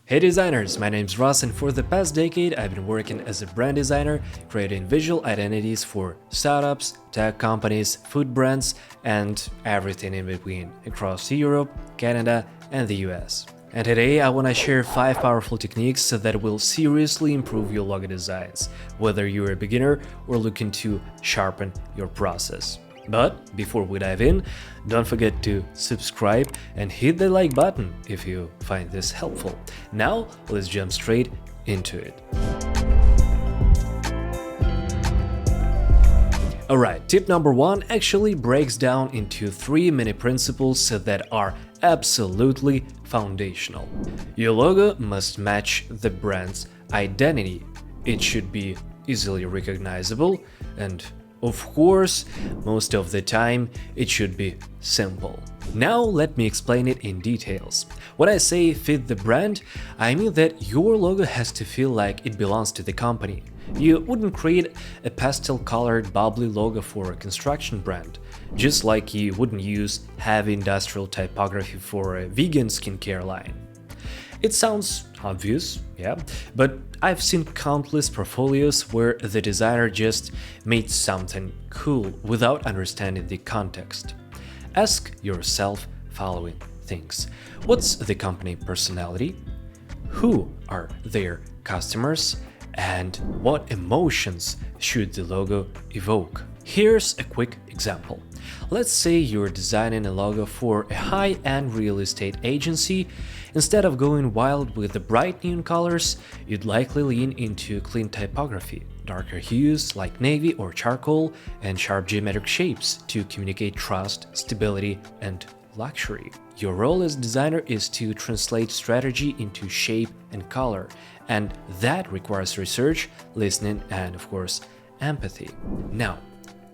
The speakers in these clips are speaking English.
Hey designers, my name's Ross, and for the past decade I've been working as a brand designer, creating visual identities for startups, tech companies, food brands, and everything in between across Europe, Canada, and the US. And today I want to share 5 powerful techniques that will seriously improve your logo designs, whether you're a beginner or looking to sharpen your process. But before we dive in, don't forget to subscribe and hit the like button if you find this helpful. Now, let's jump straight into it. Alright, tip number 1 actually breaks down into 3 mini principles that are absolutely foundational. Your logo must match the brand's identity. It should be easily recognizable and, of course, most of the time, it should be simple. Now let me explain it in details. When I say fit the brand, I mean that your logo has to feel like it belongs to the company. You wouldn't create a pastel-colored bubbly logo for a construction brand, just like you wouldn't use heavy industrial typography for a vegan skincare line. It sounds obvious, yeah, but I've seen countless portfolios where the designer just made something cool without understanding the context. Ask yourself following things. What's the company personality? Who are their customers? And what emotions should the logo evoke? Here's a quick example. Let's say you're designing a logo for a high-end real estate agency. Instead of going wild with the bright neon colors, you'd likely lean into clean typography, darker hues like navy or charcoal, and sharp geometric shapes to communicate trust, stability, and luxury. Your role as designer is to translate strategy into shape and color, and that requires research, listening, and of course, empathy. Now,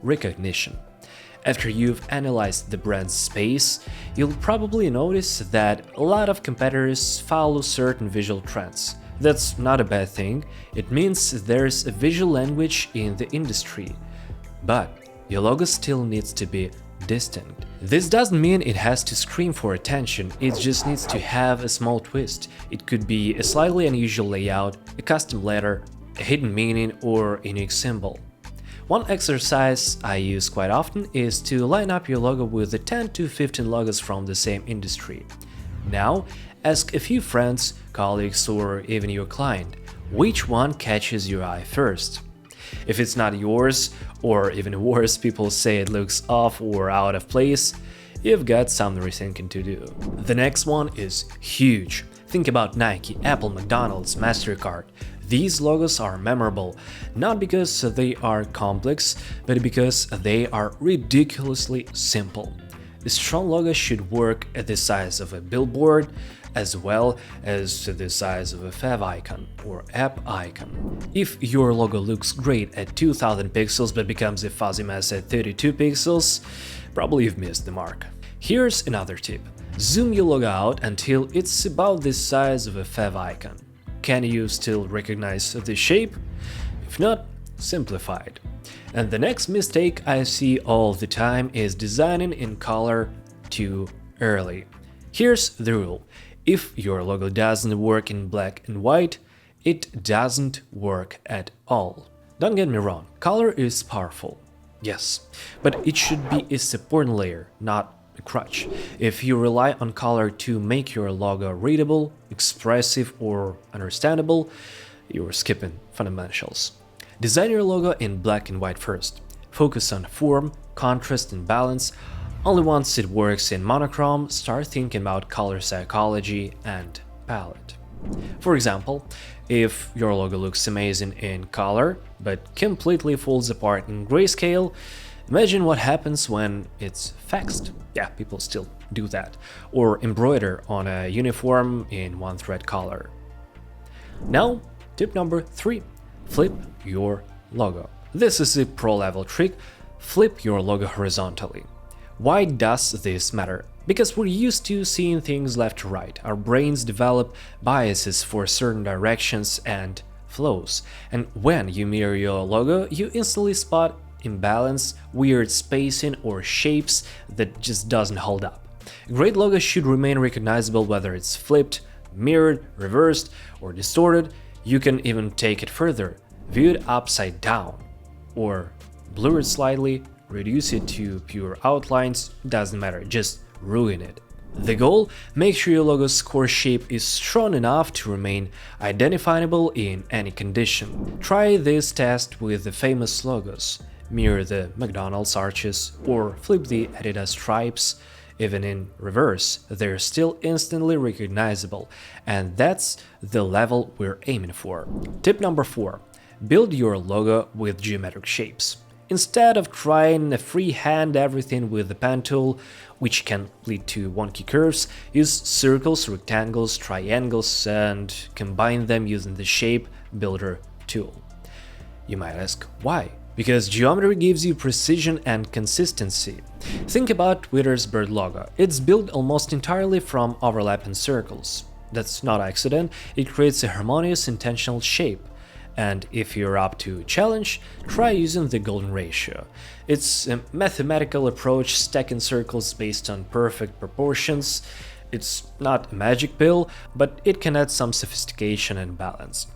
recognition. After you've analyzed the brand's space, you'll probably notice that a lot of competitors follow certain visual trends. That's not a bad thing, it means there's a visual language in the industry. But your logo still needs to be distinct. This doesn't mean it has to scream for attention, it just needs to have a small twist. It could be a slightly unusual layout, a custom letter, a hidden meaning, or a unique symbol. One exercise I use quite often is to line up your logo with the 10 to 15 logos from the same industry. Now, ask a few friends, colleagues, or even your client, which one catches your eye first. If it's not yours, or even worse, people say it looks off or out of place, you've got some rethinking to do. The next one is huge. Think about Nike, Apple, McDonald's, MasterCard. These logos are memorable, not because they are complex, but because they are ridiculously simple. A strong logo should work at the size of a billboard, as well as the size of a fav icon or app icon. If your logo looks great at 2000 pixels but becomes a fuzzy mess at 32 pixels, probably you've missed the mark. Here's another tip. Zoom your logo out until it's about the size of a fav icon. Can you still recognize the shape? If not, simplify it. And the next mistake I see all the time is designing in color too early. Here's the rule. If your logo doesn't work in black and white, it doesn't work at all. Don't get me wrong, color is powerful. Yes, but it should be a supporting layer, not a crutch. If you rely on color to make your logo readable, expressive, or understandable, you're skipping fundamentals. Design your logo in black and white first. Focus on form, contrast, and balance. Only once it works in monochrome, start thinking about color psychology and palette. For example, if your logo looks amazing in color, but completely falls apart in grayscale, imagine what happens when it's faxed. Yeah, people still do that. Or embroider on a uniform in one thread color. Now, tip number 3. Flip your logo. This is a pro-level trick. Flip your logo horizontally. Why does this matter? Because we're used to seeing things left to right. Our brains develop biases for certain directions and flows. And when you mirror your logo, you instantly spot imbalance, weird spacing, or shapes that just doesn't hold up. A great logo should remain recognizable whether it's flipped, mirrored, reversed, or distorted. You can even take it further, view it upside down, or blur it slightly, reduce it to pure outlines, doesn't matter, just ruin it. The goal: make sure your logo's core shape is strong enough to remain identifiable in any condition. Try this test with the famous logos. Mirror the McDonald's arches or flip the Adidas stripes. Even in reverse, they're still instantly recognizable, and that's the level we're aiming for. Tip number 4. Build your logo with geometric shapes. Instead of trying to freehand everything with the pen tool, which can lead to wonky curves, use circles, rectangles, triangles, and combine them using the Shape Builder tool. You might ask, why? Because geometry gives you precision and consistency. Think about Twitter's bird logo. It's built almost entirely from overlapping circles. That's not accident, it creates a harmonious, intentional shape. And if you're up to a challenge, try using the golden ratio. It's a mathematical approach stacking circles based on perfect proportions. It's not a magic pill, but it can add some sophistication and balance.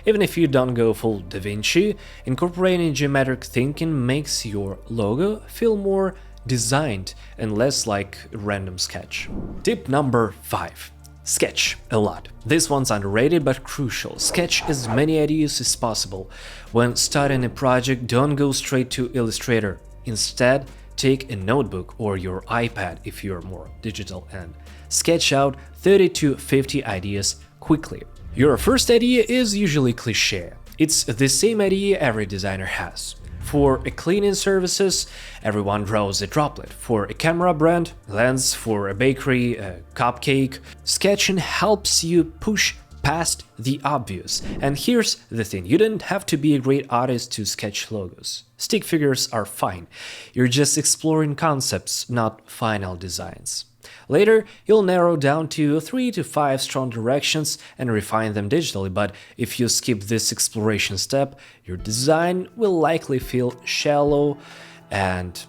Even if you don't go full Da Vinci, incorporating geometric thinking makes your logo feel more designed and less like a random sketch. Tip number 5. Sketch a lot. This one's underrated but crucial. Sketch as many ideas as possible. When starting a project, don't go straight to Illustrator. Instead, take a notebook or your iPad if you're more digital and sketch out 30 to 50 ideas quickly. Your first idea is usually cliché. It's the same idea every designer has. For a cleaning services, everyone draws a droplet. For a camera brand, lens. For a bakery, a cupcake. Sketching helps you push past the obvious. And here's the thing, you don't have to be a great artist to sketch logos. Stick figures are fine. You're just exploring concepts, not final designs. Later, you'll narrow down to 3 to 5 strong directions and refine them digitally, but if you skip this exploration step, your design will likely feel shallow and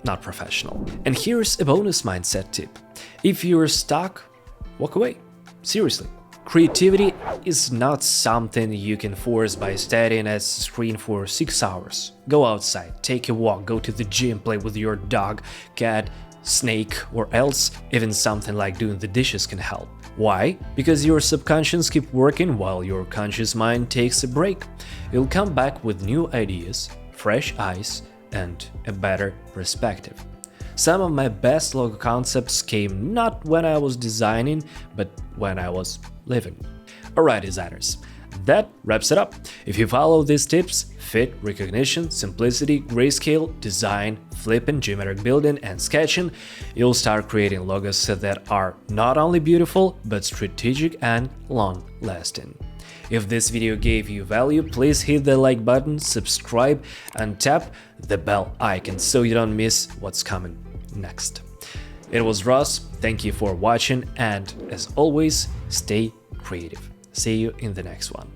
not professional. And here's a bonus mindset tip. If you're stuck, walk away. Seriously. Creativity is not something you can force by staring at a screen for 6 hours. Go outside, take a walk, go to the gym, play with your dog, cat, snake, or else even something like doing the dishes can help. Why? Because your subconscious keeps working while your conscious mind takes a break. You'll come back with new ideas, fresh eyes, and a better perspective. Some of my best logo concepts came not when I was designing, but when I was living. Alright designers, that wraps it up. If you follow these tips, fit, recognition, simplicity, grayscale, design, flipping, geometric building, and sketching, you'll start creating logos that are not only beautiful, but strategic and long-lasting. If this video gave you value, please hit the like button, subscribe, and tap the bell icon so you don't miss what's coming next. It was Ross, thank you for watching, and as always, stay creative. See you in the next one.